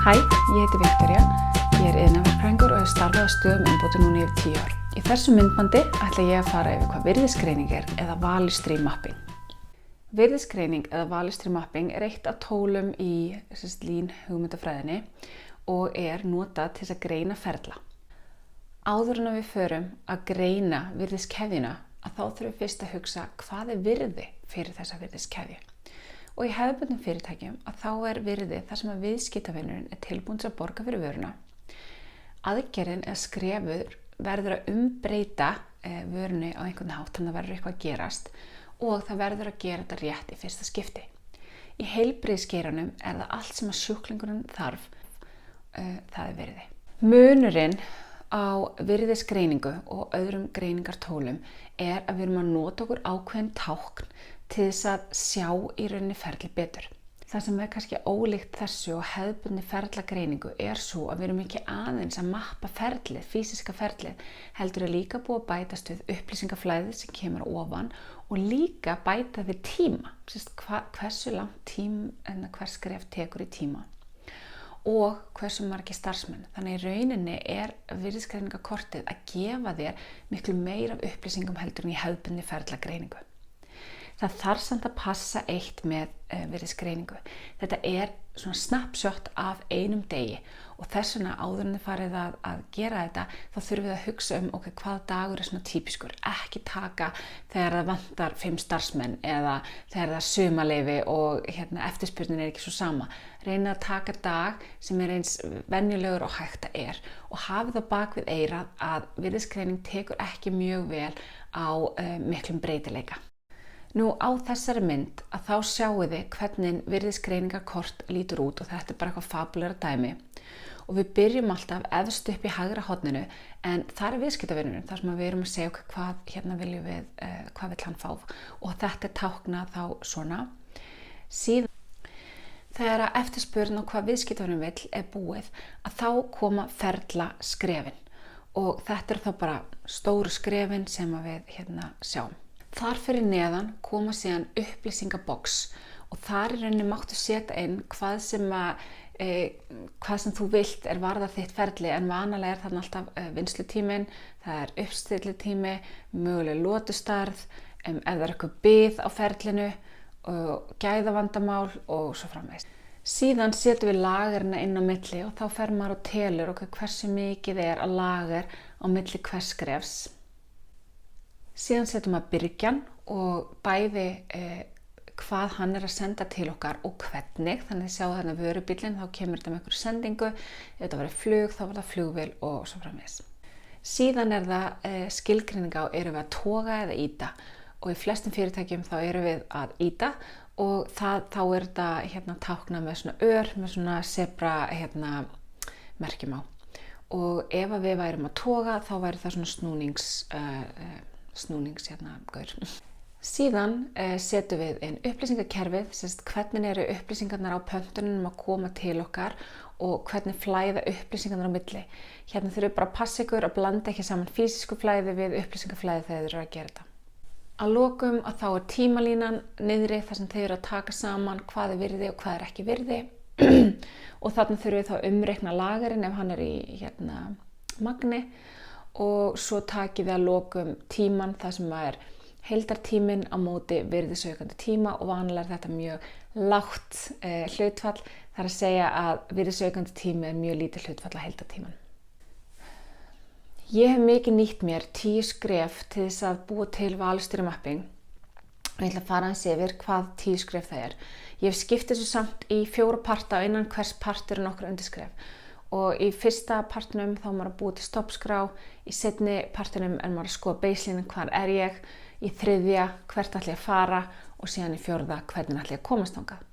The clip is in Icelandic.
Hæ, ég heiti Viktoría, ég iðnaðarverkfræðingur og hef starfað á stöðum umbóta núna yfir 10 ár. Í þessu myndbandi ætla ég að fara yfir hvað virðisgreining er eða value stream mapping. Virðisgreining eða value stream mapping er eitt af tólum í Lean hugmyndafræðinni og er notað til að greina ferla. Áður en við förum að greina virðiskeðjuna þá þurfum við fyrst að hugsa hvað er virði fyrir þessa virðiskeðju. Og í hefðbundnum fyrirtækjum þá er virði þar sem að viðskiptavinurinn er tilbúinn að borga fyrir vöruna. Aðgerðin eða skrefur verður að umbreyta vörunni á einhvern hátt, þannig að það verður eitthvað að gerast og það verður að gera þetta rétt í fyrsta skipti. Í heilbrigðisgeiranum er það allt sem að sjúklingurinn þarf, það er virði. Munurinn á virðisgreiningu og öðrum greiningartólum er að við erum að nota okkur ákveðin tákn til þess að sjá í rauninni ferli betur. Það sem er kannski ólíkt þessu og hefðbundinni ferlagreiningu er svo að við erum ekki aðeins að mappa ferlið, físiska ferlið, heldur er líka búið að bætast við upplýsingaflæðið sem kemur ofan og líka bæta við tíma, hversu langt tím en hver skref tekur í tíma og hversu margir starfsmenn. Þannig í rauninni er virðisgreiningarkortið að gefa þér miklu meira af upplýsingum heldur en í hefðbundinni ferlagreiningu. Það þarf samt að passa eitt með virðisgreiningu. Þetta er svona snapshot af einum degi og þess vegna áður en þið farið að gera þetta þá þurfum við að hugsa hvaða dagur er svona típiskur. Ekki taka þegar það vantar 5 starfsmenn eða þegar það er sumarleyfi og eftirspurnin er ekki svo sama. Reyna að taka dag sem er eins venjulegur og hægt er og hafið á bak við eyrað að virðisgreining tekur ekki mjög vel á miklum breytileika. Nú á þessari mynd að þá sjáu þið hvernig virðisgreiningarkort lítur út og þetta er bara eitthvað fabulegra dæmi og við byrjum alltaf efst upp í hægra horninu en það er viðskiptavinurinn þar sem við erum að segja hvað viljum við, hvað vill hann fá og þetta er táknað þá svona. Síðan þegar að eftirspurn á hvað viðskiptavinurinn vill er búið að þá koma ferla skrefin og þetta er þá bara stóru skrefin sem við sjáum. Þar fyrir neðan koma síðan upplýsingabox og þar í rauninni máttu setja inn hvað sem þú vilt er varðar þitt ferli en vanalega er þarna alltaf vinnslutíminn, það er uppstillitími, möguleg lotustærð, ef það er eitthvað bið á ferlinu, gæðavandamál og svo framvegis. Síðan setjum við lagerina inn á milli og þá fer maður og telur hversu mikið er að lager á milli hvers skrefs. Síðan setjum við byrgjan og bæði hvað hann er að senda til okkar og hvernig. Þannig að sjáu þarna vörubílinn, þá kemur þetta með einhverju sendingu. Ef þetta verður flug, þá verður það flugvél og svo framvegis. Síðan er það skilgreining á erum við að toga eða ýta. Og í flestum fyrirtækjum þá erum við að ýta og þá er þetta táknað með svona með svona zebra merkjum á. Og ef við værum að toga, þá væri það svona snúningsgaur. Síðan setjum við inn upplýsingakerfið, hvernig eru upplýsingarnar á pöntunum að koma til okkar og hvernig flæða upplýsingarnar á milli. Hérna þurfum við bara að passa ykkur að blanda ekki saman físísku flæði við upplýsingaflæði þegar þið eru að gera þetta. Að lokum að þá er tímalínan niðri þar sem þið eru að taka saman hvað er virði og hvað er ekki virði og þarna þurfum við þá að umreikna lagerinn ef hann er í magni og svo takið við að lokum tíman þar sem er heildartíminn á móti virðisaukandi tíma og vanlega er þetta mjög lágt hlutfall, það er að segja að virðisaukandi tími er mjög lítið hlutfall af heildartíman. Ég hef mikið nýtt mér 10 skref til þess að búa til value stream mapping og ég ætla að fara aðeins yfir hvað 10 skref það er. Ég hef skipt þessu samt í 4 parta og innan hvers part eru nokkur undirskref. Og í fyrsta partinum þá er maður að búa til stoppskrá, í seinni partinum er maður að skoða baseline, hvar er ég, í þriðja hvert ætla ég að fara og síðan í fjórða hvernig ætla ég að komast þangað.